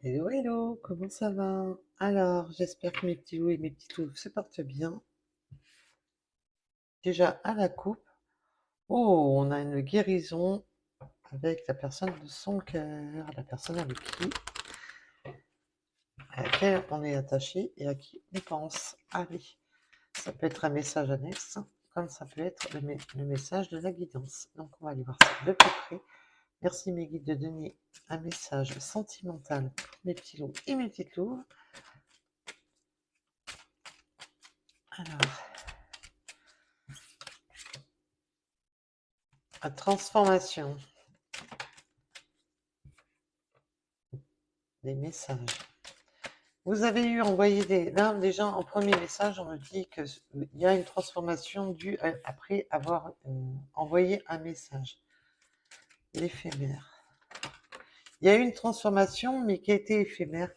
Hello, hello, comment ça va? Alors, j'espère que mes petits loups et mes petites louves se portent bien. Déjà à la coupe. Oh, on a une guérison avec la personne de son cœur, la personne avec qui, à laquelle on est attaché et à qui on pense. Allez, ça peut être un message annexe, comme ça peut être le message de la guidance. Donc, on va aller voir ça de plus près. Merci mes guides de donner un message sentimental pour mes petits loups et mes petites louves. Alors, la transformation des messages. Vous avez eu envoyé des... Là, déjà, en premier message, on me dit qu'il y a une transformation due après avoir envoyé un message. L'éphémère. Il y a eu une transformation, mais qui a été éphémère.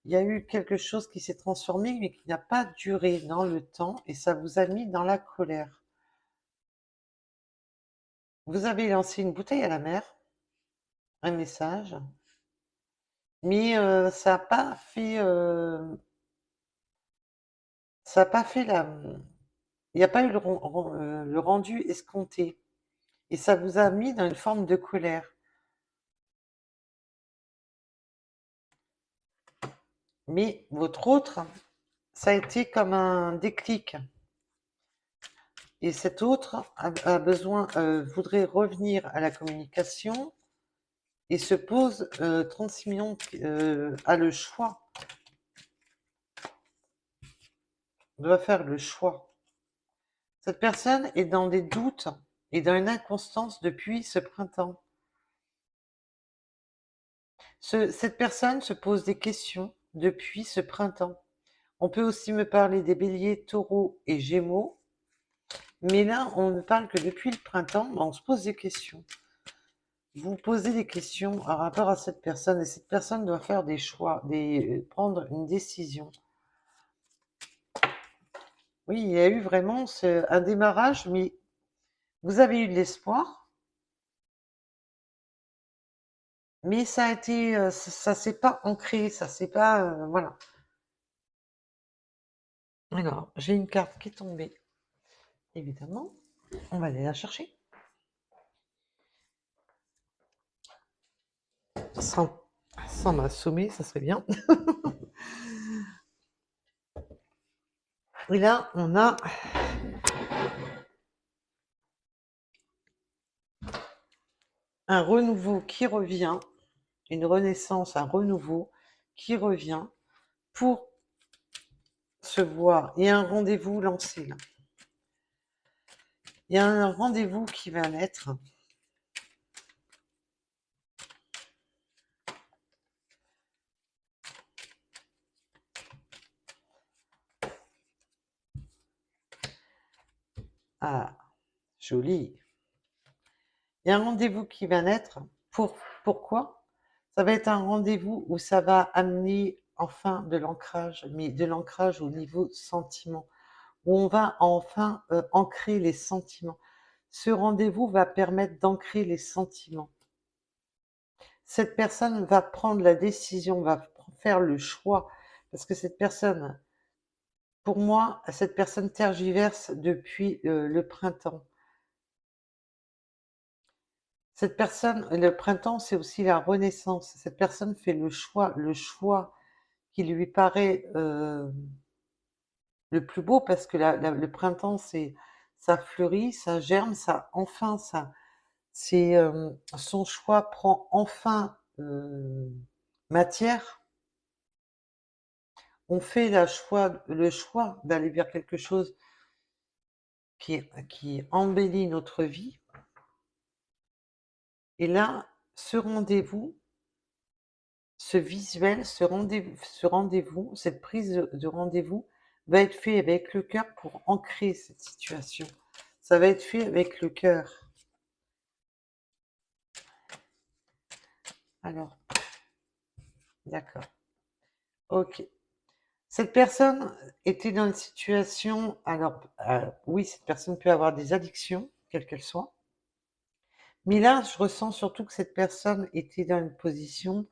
Il y a eu quelque chose qui s'est transformé, mais qui n'a pas duré dans le temps, et ça vous a mis dans la colère. Vous avez lancé une bouteille à la mer, un message, mais ça n'a pas fait... ça n'a pas fait la... Il n'y a pas eu le rendu escompté. Et ça vous a mis dans une forme de colère. Mais votre autre, ça a été comme un déclic. Et cet autre a besoin, voudrait revenir à la communication et se pose 36 millions, a le choix, doit faire le choix. Cette personne est dans des doutes et dans une inconstance depuis ce printemps. Cette personne se pose des questions depuis ce printemps. On peut aussi me parler des béliers, taureaux et gémeaux. Mais là, on ne parle que depuis le printemps, on se pose des questions. Vous posez des questions par rapport à cette personne, et cette personne doit faire des choix, prendre une décision. Oui, il y a eu vraiment un démarrage, mais vous avez eu de l'espoir, mais ça a été, ça s'est pas ancré, ça s'est pas, voilà. Alors, j'ai une carte qui est tombée, évidemment. On va aller la chercher. Sans, sans m'assommer, ça serait bien. Et là, on a un renouveau qui revient, une renaissance, un renouveau qui revient pour se voir. Il y a un rendez-vous lancé là. Il y a un rendez-vous qui va naître. Ah, joli. Il y a un rendez-vous qui va naître. Pourquoi? Ça va être un rendez-vous où ça va amener enfin de l'ancrage, mais de l'ancrage au niveau sentiment, où on va enfin ancrer les sentiments. Ce rendez-vous va permettre d'ancrer les sentiments. Cette personne va prendre la décision, va faire le choix, parce que cette personne, pour moi, cette personne tergiverse depuis le printemps. Cette personne, le printemps, c'est aussi la renaissance. Cette personne fait le choix qui lui paraît le plus beau, parce que le printemps, ça fleurit, ça germe, c'est son choix prend enfin matière. On fait le choix d'aller vers quelque chose qui embellit notre vie. Et là, ce rendez-vous, ce visuel, ce rendez-vous, cette prise de rendez-vous va être fait avec le cœur pour ancrer cette situation. Ça va être fait avec le cœur. Alors, d'accord. Ok. Cette personne était dans une situation, alors oui, cette personne peut avoir des addictions, quelles qu'elles soient, mais là, je ressens surtout que cette personne était dans une position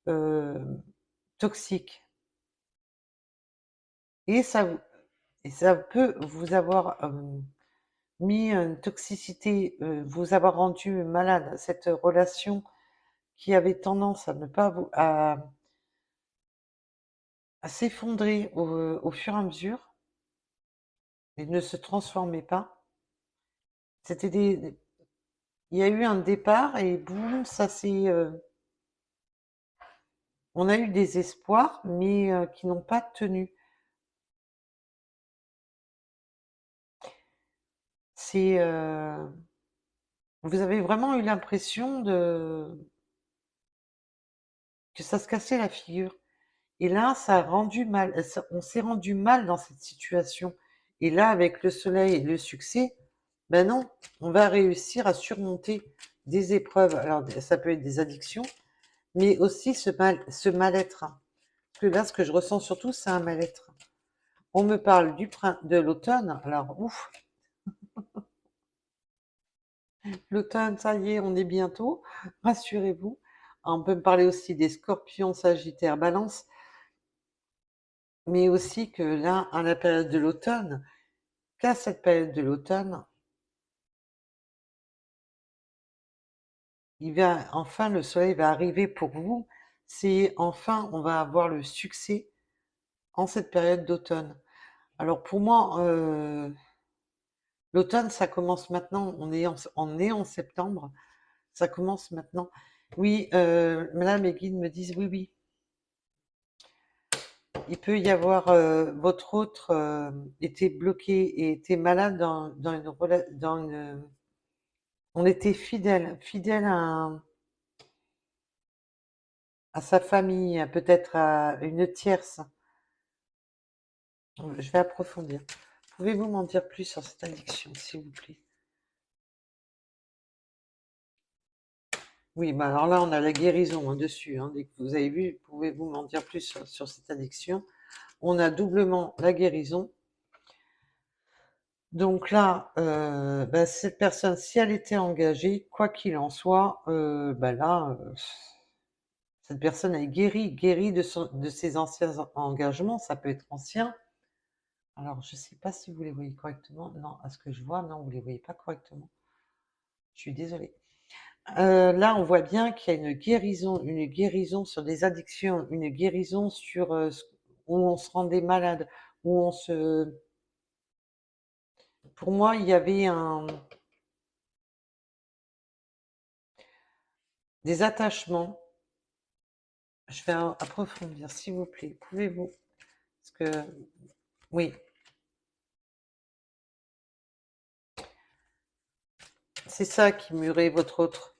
euh, toxique. Et ça, et ça peut vous avoir mis une toxicité, vous avoir rendu malade, cette relation qui avait tendance à ne pas vous, à s'effondrer au fur et à mesure et ne se transformait pas. C'était il y a eu un départ et boum, ça s'est, on a eu des espoirs, mais qui n'ont pas tenu. C'est, vous avez vraiment eu l'impression que ça se cassait la figure. Et là, ça a rendu mal, on s'est rendu mal dans cette situation. Et là, avec le soleil et le succès, ben non, on va réussir à surmonter des épreuves. Alors, ça peut être des addictions, mais aussi ce mal-être. Parce que là, ce que je ressens surtout, c'est un mal-être. On me parle de l'automne. Alors, ouf, l'automne, ça y est, on est bientôt. Rassurez-vous. On peut me parler aussi des scorpions, sagittaires, balance, mais aussi que là, à la période de l'automne, qu'à cette période de l'automne, enfin, le soleil va arriver pour vous. C'est enfin, on va avoir le succès en cette période d'automne. Alors pour moi, l'automne, ça commence maintenant. On est en septembre. Ça commence maintenant. Oui, là, mes guides me disent oui, oui. Il peut y avoir votre autre était bloqué et était malade dans on était fidèle à sa famille, peut-être à une tierce. Je vais approfondir. Pouvez-vous m'en dire plus sur cette addiction, s'il vous plaît? Oui, bah alors là, on a la guérison dessus. Dès que vous avez vu, pouvez-vous m'en dire plus sur cette addiction? On a doublement la guérison. Donc là, bah, cette personne, si elle était engagée, quoi qu'il en soit, bah là, cette personne est guérie de ses anciens engagements. Ça peut être ancien. Alors, je ne sais pas si vous les voyez correctement. Non, à ce que je vois, non, vous les voyez pas correctement. Je suis désolée. Là, on voit bien qu'il y a une guérison sur des addictions, une guérison sur où on se rendait malade, où on se. Pour moi, il y avait des attachements. Je vais approfondir, s'il vous plaît. Pouvez-vous? Parce que oui, c'est ça qui murait votre autre.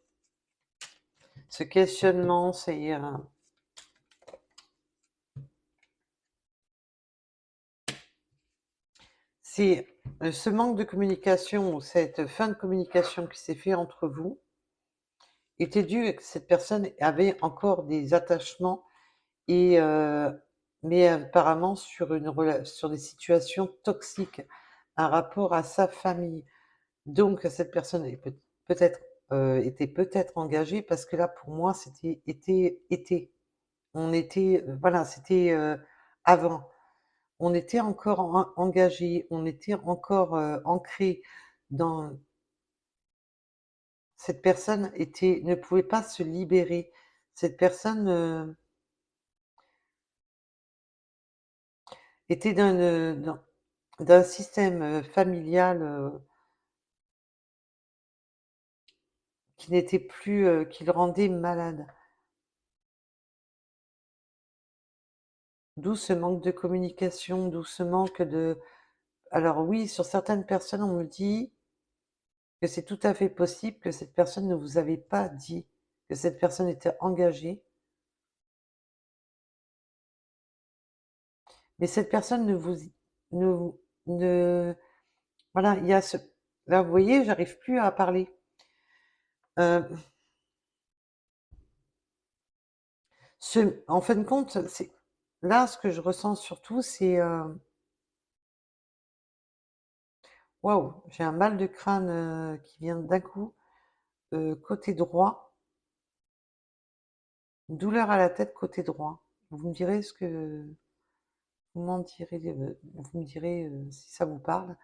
Ce questionnement, c'est ce manque de communication ou cette fin de communication qui s'est fait entre vous était dû à que cette personne avait encore des attachements et mais apparemment sur des situations toxiques, un rapport à sa famille. Donc cette personne peut-être était peut-être engagée parce que là pour moi était. On était voilà, c'était avant. On était encore engagé, on était encore ancré dans cette personne ne pouvait pas se libérer. Cette personne était d'un système familial qui n'était plus, qui le rendait malade. D'où ce manque de communication, d'où ce manque de. Alors oui, sur certaines personnes, on me dit que c'est tout à fait possible que cette personne ne vous avait pas dit que cette personne était engagée, mais cette personne ne, ne, voilà, il y a ce, là, vous voyez, j'arrive plus à parler. Euh, en fin de compte, là, ce que je ressens surtout, c'est, waouh, j'ai un mal de crâne qui vient d'un coup, côté droit. Douleur à la tête côté droit. Vous me direz ce que... vous me direz si ça vous parle.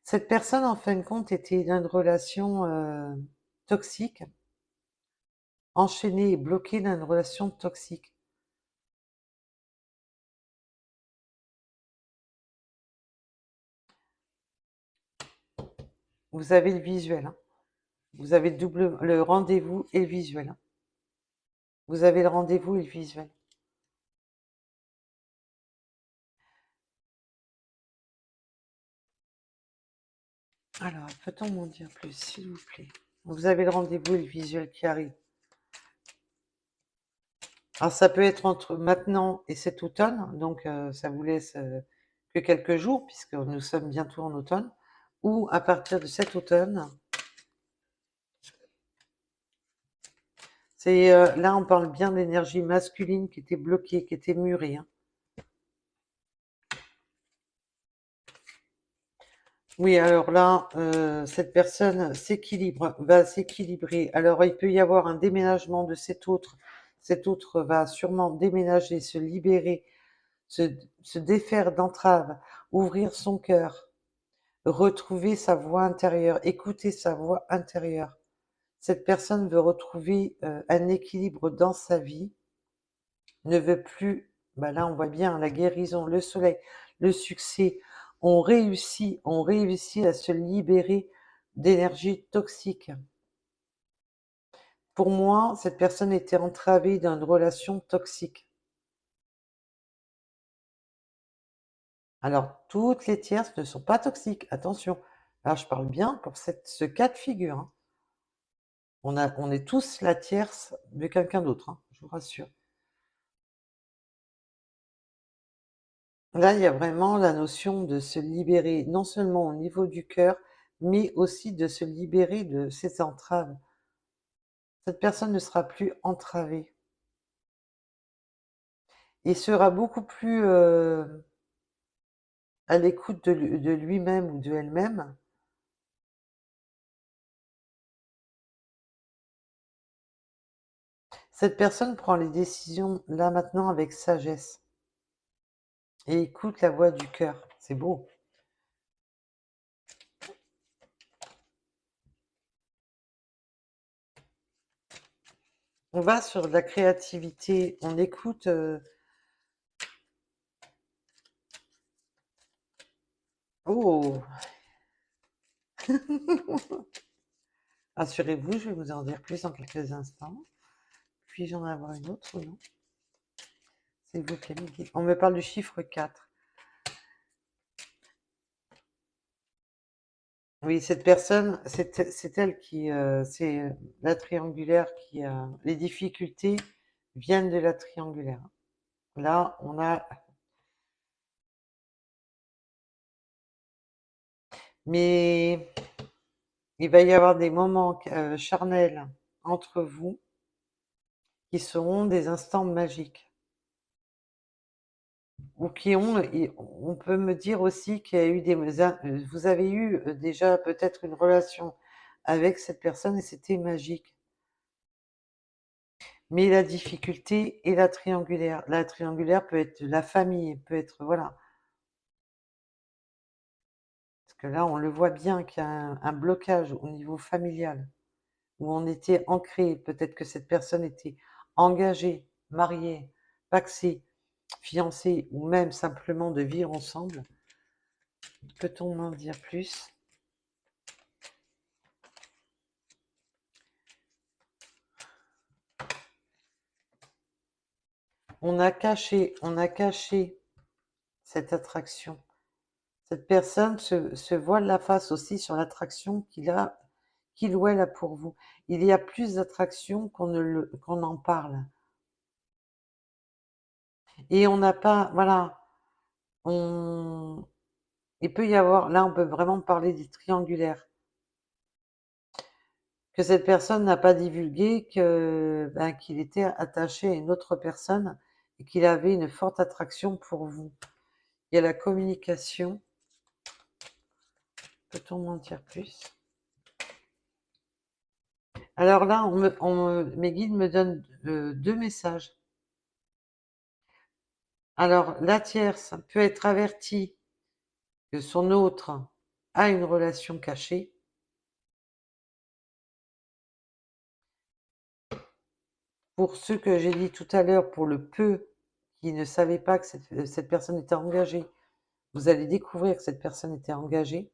Cette personne, en fin de compte, était dans une relation toxique, enchaînée et bloquée dans une relation toxique. Vous avez le visuel, hein. Vous avez le rendez-vous et le visuel, hein. Vous avez le rendez-vous et le visuel. Alors, peut-on m'en dire plus, s'il vous plaît? Vous avez le rendez-vous et le visuel qui arrive. Alors, ça peut être entre maintenant et cet automne, donc ça vous laisse que quelques jours, puisque nous sommes bientôt en automne, ou à partir de cet automne. C'est là, on parle bien d'énergie masculine qui était bloquée, qui était murée, hein. Oui, alors là, cette personne s'équilibre, va s'équilibrer. Alors, il peut y avoir un déménagement de cet autre. Cet autre va sûrement déménager, se libérer, se, se défaire d'entraves, ouvrir son cœur, retrouver sa voix intérieure, écouter sa voix intérieure. Cette personne veut retrouver un équilibre dans sa vie, ne veut plus, bah là on voit bien la guérison, le soleil, le succès. On réussit à se libérer d'énergie toxique. Pour moi, cette personne était entravée dans une relation toxique. Alors, toutes les tierces ne sont pas toxiques, attention. Alors, je parle bien pour ce cas de figure, hein. On est tous la tierce de quelqu'un d'autre, hein, je vous rassure. Là, il y a vraiment la notion de se libérer, non seulement au niveau du cœur, mais aussi de se libérer de ces entraves. Cette personne ne sera plus entravée et sera beaucoup plus à l'écoute de lui-même ou de elle-même. Cette personne prend les décisions là maintenant avec sagesse et écoute la voix du cœur. C'est beau. On va sur de la créativité, on écoute. Oh, assurez-vous, je vais vous en dire plus en quelques instants. Puis-je en avoir une autre ou non? C'est vous qui me dites. On me parle du chiffre 4. Oui, cette personne, c'est elle qui, c'est la triangulaire qui a les difficultés viennent de la triangulaire. Là, on a, mais il va y avoir des moments charnels entre vous qui seront des instants magiques ou qui ont, et on peut me dire aussi qu'il y a eu vous avez eu déjà peut-être une relation avec cette personne et c'était magique. Mais la difficulté est la triangulaire. La triangulaire peut être la famille, peut être, voilà. Parce que là, on le voit bien qu'il y a un blocage au niveau familial, où on était ancré. Peut-être que cette personne était engagée, mariée, pacsée, fiancée, ou même simplement de vivre ensemble. Peut-on m'en dire plus? On a caché cette attraction. Cette personne se voile la face aussi sur l'attraction qu'il ou elle a pour vous. Il y a plus d'attraction qu'on en parle. Et on n'a pas, voilà, on, il peut y avoir, là on peut vraiment parler des triangulaires. Que cette personne n'a pas divulgué qu'il était attaché à une autre personne et qu'il avait une forte attraction pour vous. Il y a la communication. Peut-on m'en dire plus? Alors là, mes guides me donnent deux messages. Alors, la tierce peut être avertie que son autre a une relation cachée. Pour ceux que j'ai dit tout à l'heure, pour le peu qui ne savaient pas que cette personne était engagée, vous allez découvrir que cette personne était engagée.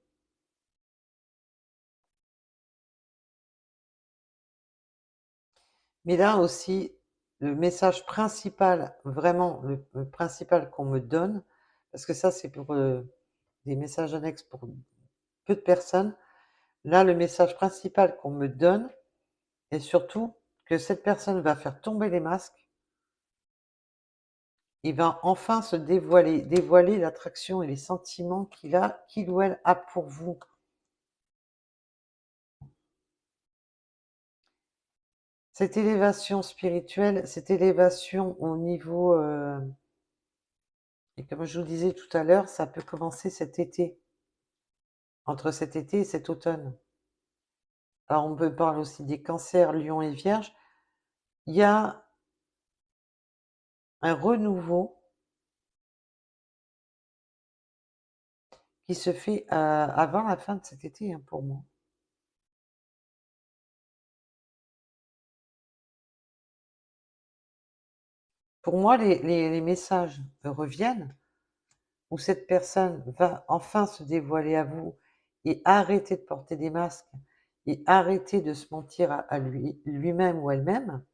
Mais là aussi, le message principal, vraiment le principal qu'on me donne, parce que ça c'est pour des messages annexes pour peu de personnes, là le message principal qu'on me donne est surtout que cette personne va faire tomber les masques, il va enfin se dévoiler l'attraction et les sentiments qu'il ou elle a pour vous. Cette élévation spirituelle, cette élévation au niveau, et comme je vous disais tout à l'heure, ça peut commencer cet été, entre cet été et cet automne. Alors on peut parler aussi des cancers, lions et vierges. Il y a un renouveau qui se fait avant la fin de cet été, hein, pour moi. Pour moi, les messages reviennnent où cette personne va enfin se dévoiler à vous et arrêter de porter des masques et arrêter de se mentir à lui-même ou elle-même,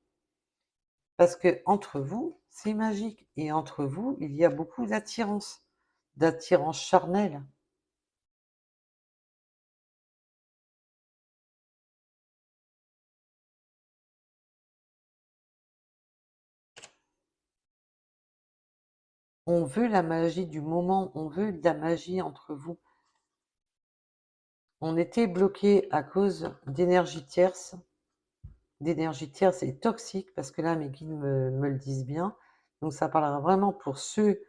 parce que entre vous, c'est magique et entre vous, il y a beaucoup d'attirance charnelle. On veut la magie du moment, on veut de la magie entre vous. On était bloqué à cause d'énergie tierce et toxique, parce que là, mes guides me le disent bien. Donc ça parlera vraiment pour ceux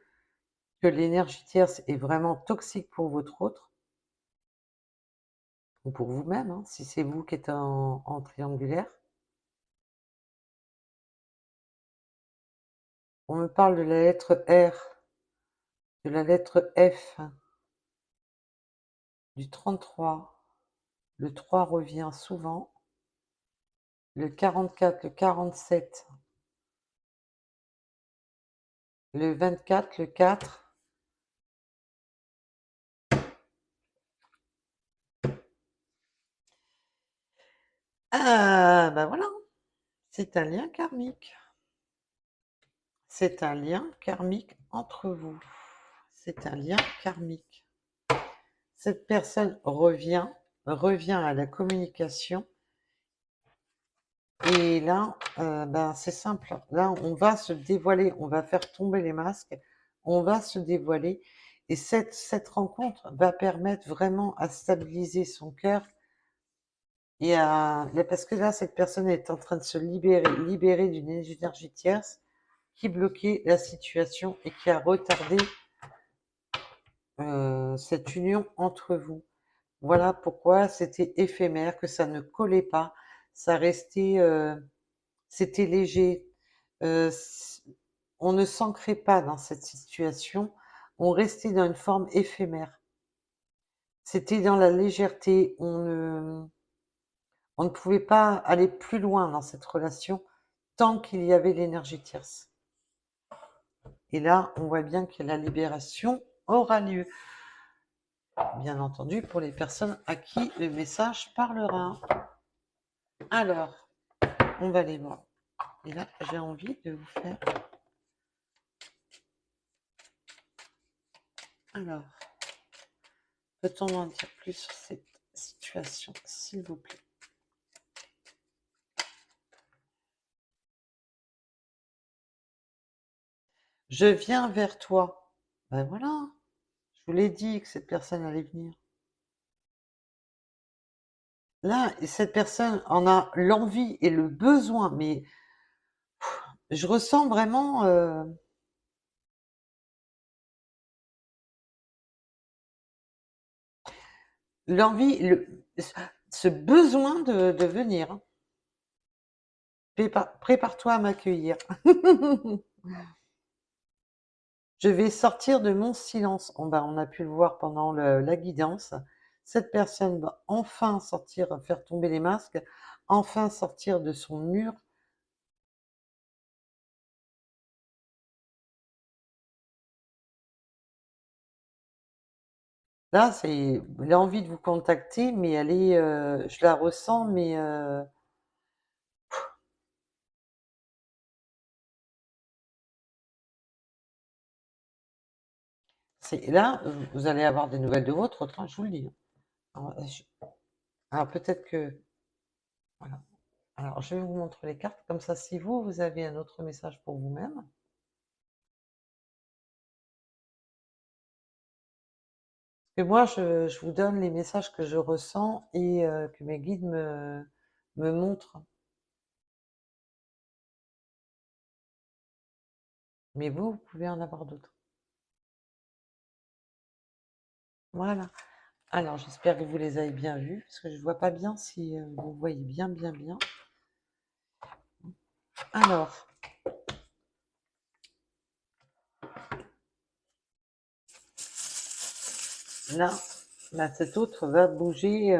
que l'énergie tierce est vraiment toxique pour votre autre, ou pour vous-même, hein, si c'est vous qui êtes en triangulaire. On me parle de la lettre R, de la lettre F, du 33. Le 3 revient souvent. Le 44, le 47, le 24, le 4. Ah, ben voilà, c'est un lien karmique. C'est un lien karmique entre vous. C'est un lien karmique. Cette personne revient à la communication. Et là, ben, c'est simple. Là, on va se dévoiler, on va faire tomber les masques, on va se dévoiler. Et cette rencontre va permettre vraiment à stabiliser son cœur parce que là, cette personne est en train de se libérer d'une énergie tierce qui bloquait la situation et qui a retardé cette union entre vous. Voilà pourquoi c'était éphémère, que ça ne collait pas, ça restait, c'était léger. On ne s'ancrait pas dans cette situation, on restait dans une forme éphémère. C'était dans la légèreté, on ne pouvait pas aller plus loin dans cette relation tant qu'il y avait l'énergie tierce. Et là, on voit bien que la libération aura lieu. Bien entendu, pour les personnes à qui le message parlera. Alors, on va aller voir. Et là, j'ai envie de vous faire... Alors, peut-on en dire plus sur cette situation, s'il vous plaît? Je viens vers toi. Ben voilà, je vous l'ai dit que cette personne allait venir. Là, cette personne en a l'envie et le besoin, mais je ressens vraiment l'envie, ce besoin de venir. Prépare-toi à m'accueillir. Je vais sortir de mon silence. On a pu le voir pendant la guidance. Cette personne va enfin sortir, faire tomber les masques, enfin sortir de son mur. Là, c'est, il a envie de vous contacter, mais elle est, je la ressens, mais c'est là, vous allez avoir des nouvelles de votre autre, hein, je vous le dis. Alors, alors, peut-être que, voilà. Alors, je vais vous montrer les cartes, comme ça, si vous, vous avez un autre message pour vous-même. Et moi, je vous donne les messages que je ressens et que mes guides me montrent. Mais vous pouvez en avoir d'autres. Voilà. Alors, j'espère que vous les avez bien vus, parce que je ne vois pas bien si vous voyez bien, bien, bien. Alors, là, cet autre va bouger.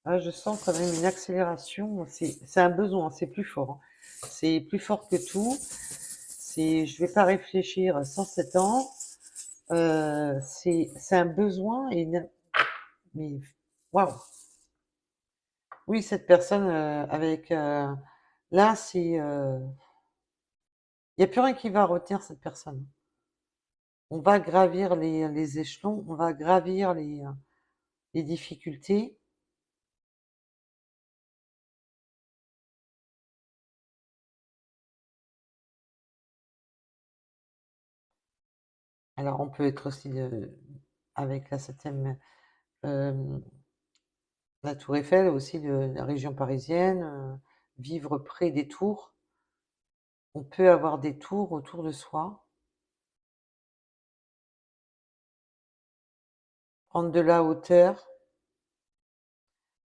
Là, je sens quand même une accélération. C'est un besoin, c'est plus fort, hein. C'est plus fort que tout. Je vais pas réfléchir 107 ans. C'est un besoin et mais waouh. Oui, cette personne avec là, il n'y a plus rien qui va retenir cette personne. On va gravir les échelons, on va gravir les difficultés. Alors, on peut être aussi avec la septième, euh, la Tour Eiffel, aussi de la région parisienne, vivre près des tours. On peut avoir des tours autour de soi, prendre de la hauteur,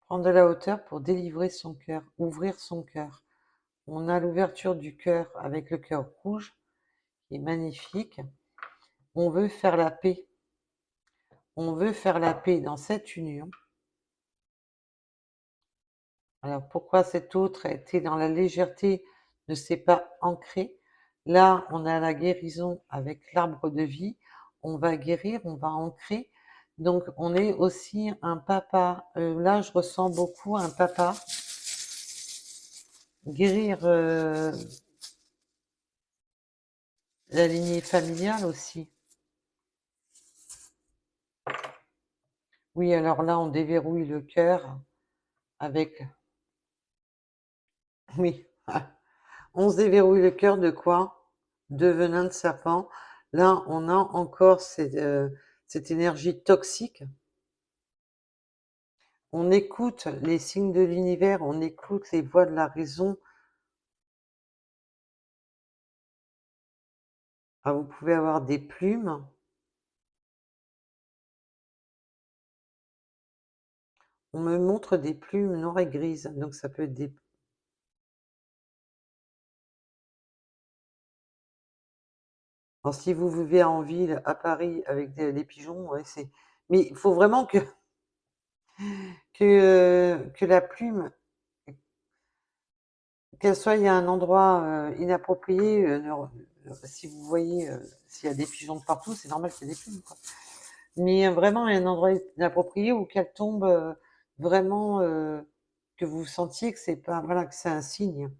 prendre de la hauteur pour délivrer son cœur, ouvrir son cœur. On a l'ouverture du cœur avec le cœur rouge, qui est magnifique. On veut faire la paix. On veut faire la paix dans cette union. Alors pourquoi cet autre était dans la légèreté, ne s'est pas ancré? Là, on a la guérison avec l'arbre de vie. On va guérir, on va ancrer. Donc on est aussi un papa. Là, je ressens beaucoup un papa. Guérir la lignée familiale aussi. Oui, alors là, on déverrouille le cœur avec... Oui, on se déverrouille le cœur de quoi? De venin de serpent. Là, on a encore cette énergie toxique. On écoute les signes de l'univers, on écoute les voix de la raison. Ah, vous pouvez avoir des plumes. On me montre des plumes noires et grises, donc ça peut être des... Alors, si vous vivez en ville, à Paris, avec des pigeons, ouais, c'est... Mais il faut vraiment que la plume, qu'elle soit à un endroit inapproprié. Si vous voyez, s'il y a des pigeons de partout, c'est normal qu'il y ait des plumes, quoi. Mais vraiment à un endroit inapproprié où qu'elle tombe vraiment, que vous sentiez que c'est pas, voilà, que c'est un signe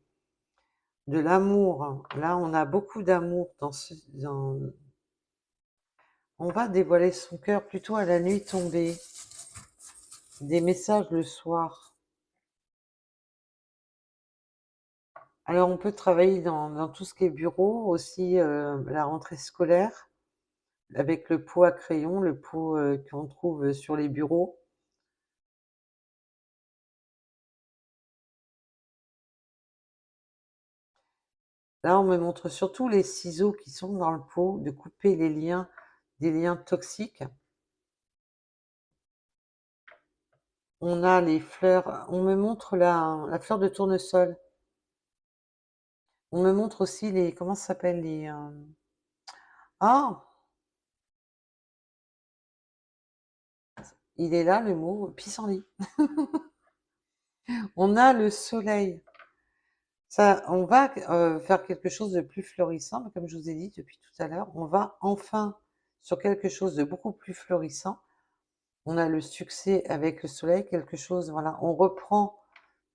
de l'amour. Là, on a beaucoup d'amour on va dévoiler son cœur plutôt à la nuit tombée. Des messages le soir. Alors, on peut travailler dans tout ce qui est bureau, aussi la rentrée scolaire, avec le pot à crayon, le pot qu'on trouve sur les bureaux. Là, on me montre surtout les ciseaux qui sont dans le pot, de couper les liens, des liens toxiques. On a les fleurs. On me montre la fleur de tournesol. On me montre aussi les... Comment ça s'appelle les... Ah! Il est là, le mot pissenlit. On a le soleil. Ça, on va faire quelque chose de plus florissant, mais comme je vous ai dit depuis tout à l'heure, on va enfin sur quelque chose de beaucoup plus florissant. On a le succès avec le soleil, quelque chose, voilà, on reprend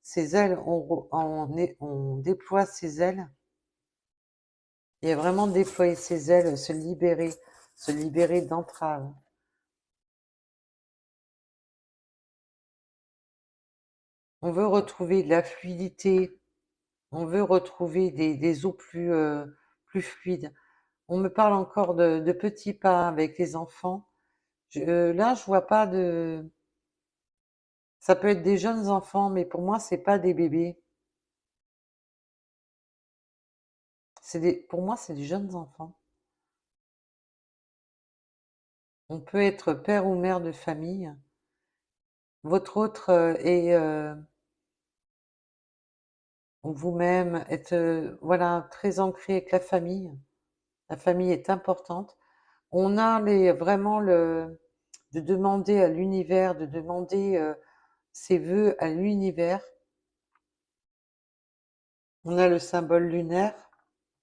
ses ailes, on déploie ses ailes, et vraiment déployer ses ailes, se libérer d'entraves. On veut retrouver de la fluidité, on veut retrouver des eaux plus fluides. On me parle encore de petits pas avec les enfants. Là, je vois pas de... Ça peut être des jeunes enfants, mais pour moi, c'est pas des bébés. Pour moi, c'est des jeunes enfants. On peut être père ou mère de famille. Votre autre est vous-même, êtes voilà, très ancré avec la famille. La famille est importante. On a vraiment de demander à l'univers, de demander ses vœux à l'univers. On a le symbole lunaire,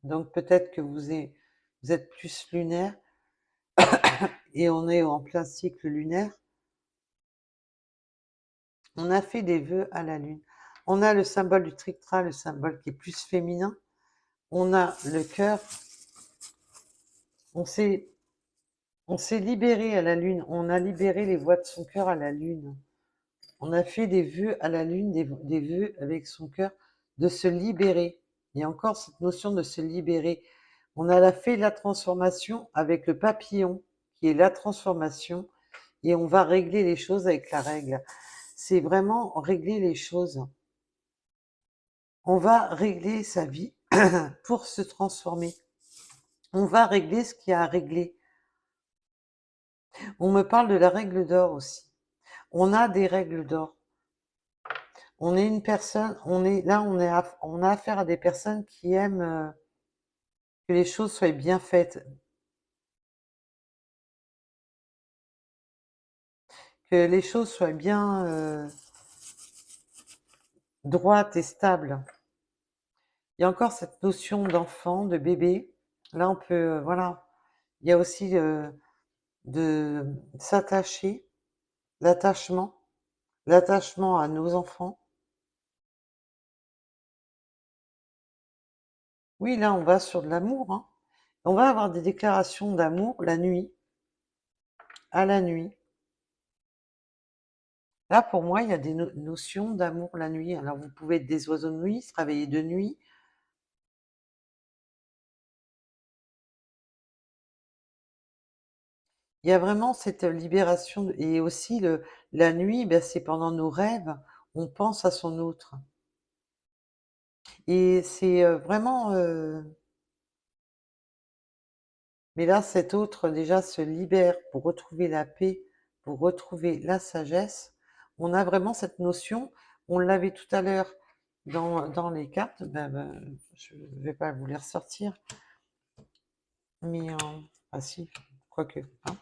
donc peut-être que vous êtes plus lunaire, et on est en plein cycle lunaire. On a fait des vœux à la lune. On a le symbole du trictra, le symbole qui est plus féminin. On a le cœur. On s'est libéré à la lune. On a libéré les voies de son cœur à la lune. On a fait des vœux à la lune, des vœux avec son cœur, de se libérer. Il y a encore cette notion de se libérer. On a fait la transformation avec le papillon, qui est la transformation, et on va régler les choses avec la règle. C'est vraiment régler les choses. On va régler sa vie pour se transformer. On va régler ce qu'il y a à régler. On me parle de la règle d'or aussi. On a des règles d'or. On est une personne, on a affaire à des personnes qui aiment que les choses soient bien faites, que les choses soient bien droites et stables. Il y a encore cette notion d'enfant, de bébé. Là, on peut, voilà. Il y a aussi de s'attacher, l'attachement à nos enfants. Oui, là, on va sur de l'amour, hein. On va avoir des déclarations d'amour la nuit, à la nuit. Là, pour moi, il y a des notions d'amour la nuit. Alors, vous pouvez être des oiseaux de nuit, se réveiller de nuit. Il y a vraiment cette libération. Et aussi, la nuit, ben, c'est pendant nos rêves, on pense à son autre. Et c'est vraiment... mais là, cet autre, déjà, se libère pour retrouver la paix, pour retrouver la sagesse. On a vraiment cette notion. On l'avait tout à l'heure dans les cartes. Je ne vais pas vous les ressortir. Mais, ah si, quoique, hein,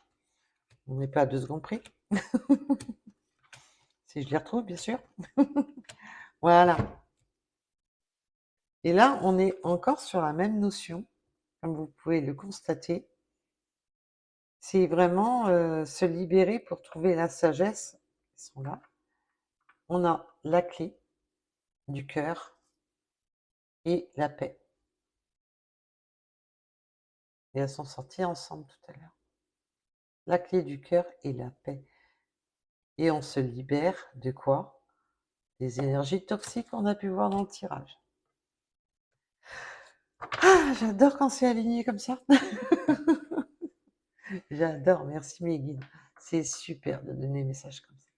on n'est pas à 2 secondes près. Si je les retrouve, bien sûr. Voilà. Et là, on est encore sur la même notion, comme vous pouvez le constater. C'est vraiment se libérer pour trouver la sagesse. Ils sont là. On a la clé du cœur et la paix. Et elles sont sorties ensemble tout à l'heure. La clé du cœur et la paix. Et on se libère de quoi? Des énergies toxiques qu'on a pu voir dans le tirage. Ah, j'adore quand c'est aligné comme ça. J'adore, merci mes guides. C'est super de donner des messages comme ça.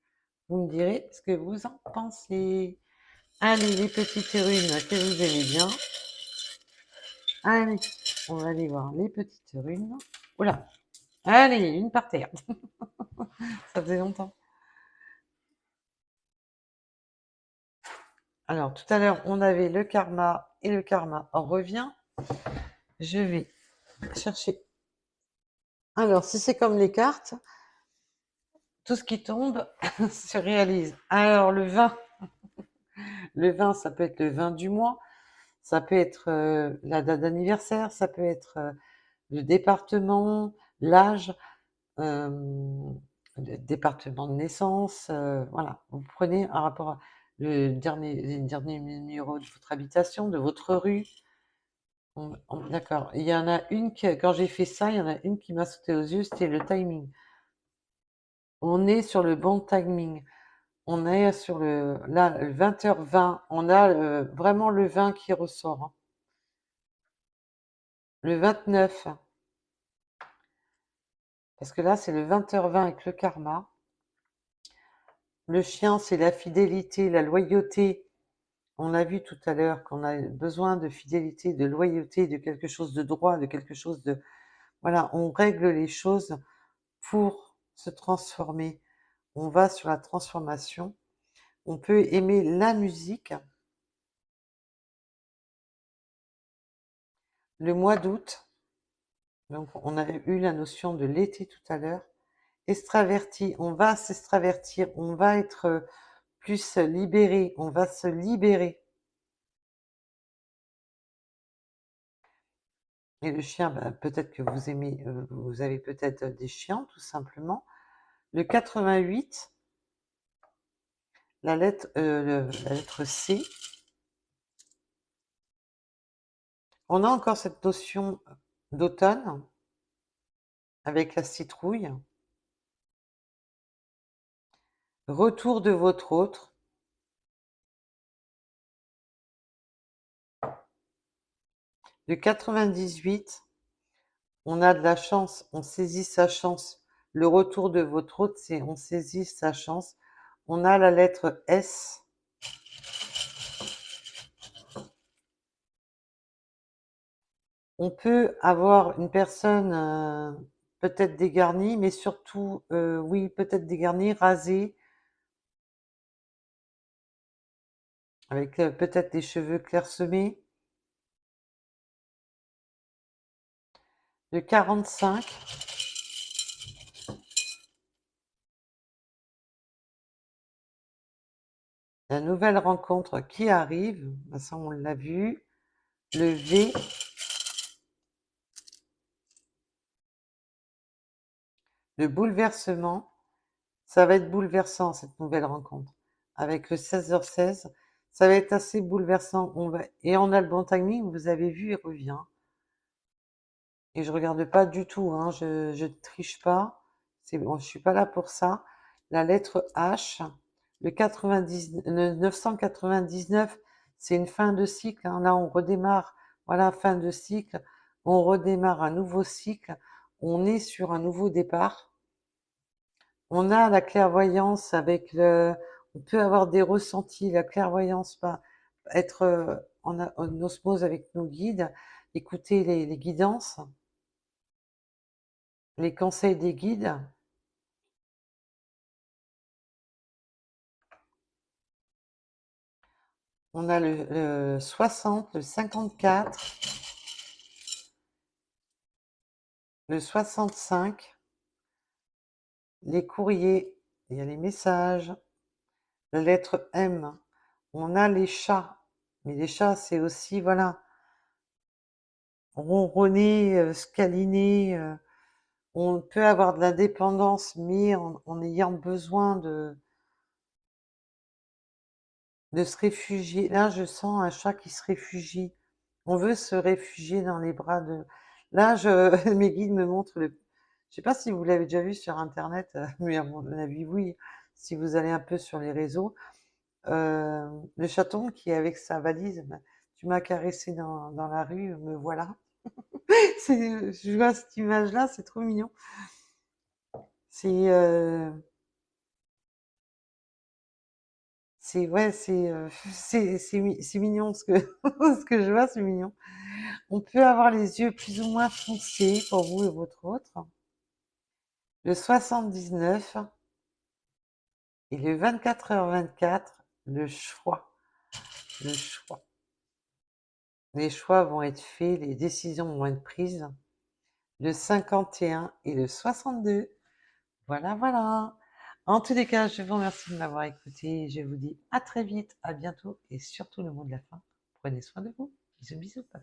Vous me direz ce que vous en pensez. Allez, les petites runes que vous aimez bien. Allez, on va aller voir les petites runes. Oula, allez, une par terre. Ça faisait longtemps. Alors, tout à l'heure, on avait le karma et le karma en revient. Je vais chercher. Alors, si c'est comme les cartes, tout ce qui tombe se réalise. Alors, le 20, ça peut être le 20 du mois, ça peut être la date d'anniversaire, ça peut être le département, l'âge, euh, le département de naissance, voilà. Vous prenez un rapport à les derniers numéros de votre habitation, de votre rue. D'accord. Il y en a une qui, quand j'ai fait ça, il y en a une qui m'a sauté aux yeux, c'était le timing. On est sur le bon timing. On est sur là, 20h20. On a vraiment le 20 qui ressort, hein. Le 29. Parce que là, c'est le 20h20 avec le karma. Le chien, c'est la fidélité, la loyauté. On a vu tout à l'heure qu'on a besoin de fidélité, de loyauté, de quelque chose de droit, de quelque chose de... Voilà, on règle les choses pour se transformer. On va sur la transformation. On peut aimer la musique. Le mois d'août, donc on a eu la notion de l'été tout à l'heure. Extraverti, on va s'extravertir, on va être plus libéré, on va se libérer. Et le chien, bah, peut-être que vous aimez, vous avez peut-être des chiens, tout simplement. Le 88, la lettre C. On a encore cette notion d'automne avec la citrouille. Retour de votre autre. Le 98, on a de la chance, on saisit sa chance. Le retour de votre hôte, c'est on saisit sa chance. On a la lettre S. On peut avoir une personne peut-être dégarnie, mais surtout, oui, peut-être dégarnie, rasée, avec peut-être des cheveux clairsemés. Le 45. La nouvelle rencontre qui arrive, ben ça on l'a vu. Le V, le bouleversement, ça va être bouleversant cette nouvelle rencontre. Avec le 16h16, ça va être assez bouleversant. Et on a le bon timing, vous avez vu, il revient. Et je regarde pas du tout, hein, je ne triche pas. Bon, je suis pas là pour ça. La lettre H, le 999, c'est une fin de cycle, hein. Là, on redémarre. Voilà, fin de cycle. On redémarre un nouveau cycle. On est sur un nouveau départ. On a la clairvoyance avec le... On peut avoir des ressentis. La clairvoyance va être en osmose avec nos guides. Écouter les guidances, les conseils des guides. On a le 60, le 54, le 65, les courriers, il y a les messages, la lettre M. On a les chats, mais les chats, c'est aussi, voilà, ronronner, câliner. On peut avoir de l'indépendance, mais en ayant besoin de se réfugier. Là, je sens un chat qui se réfugie. On veut se réfugier dans les bras de... Là, mes guides me montrent le... Je sais pas si vous l'avez déjà vu sur Internet, mais à mon avis, oui, si vous allez un peu sur les réseaux. Le chaton qui est avec sa valise, bah, tu m'as caressé dans la rue, me voilà. Je vois cette image-là, c'est trop mignon. C'est ouais, c'est mignon ce que ce que je vois, c'est mignon. On peut avoir les yeux plus ou moins foncés pour vous et votre autre. Le 79 et le 24h24, le choix. le choix. Les choix vont être faits, les décisions vont être prises. Le 51 et le 62. Voilà, voilà. En tous les cas, je vous remercie de m'avoir écouté. Je vous dis à très vite, à bientôt et surtout le mot de la fin. Prenez soin de vous. Bisous, bisous. Bye.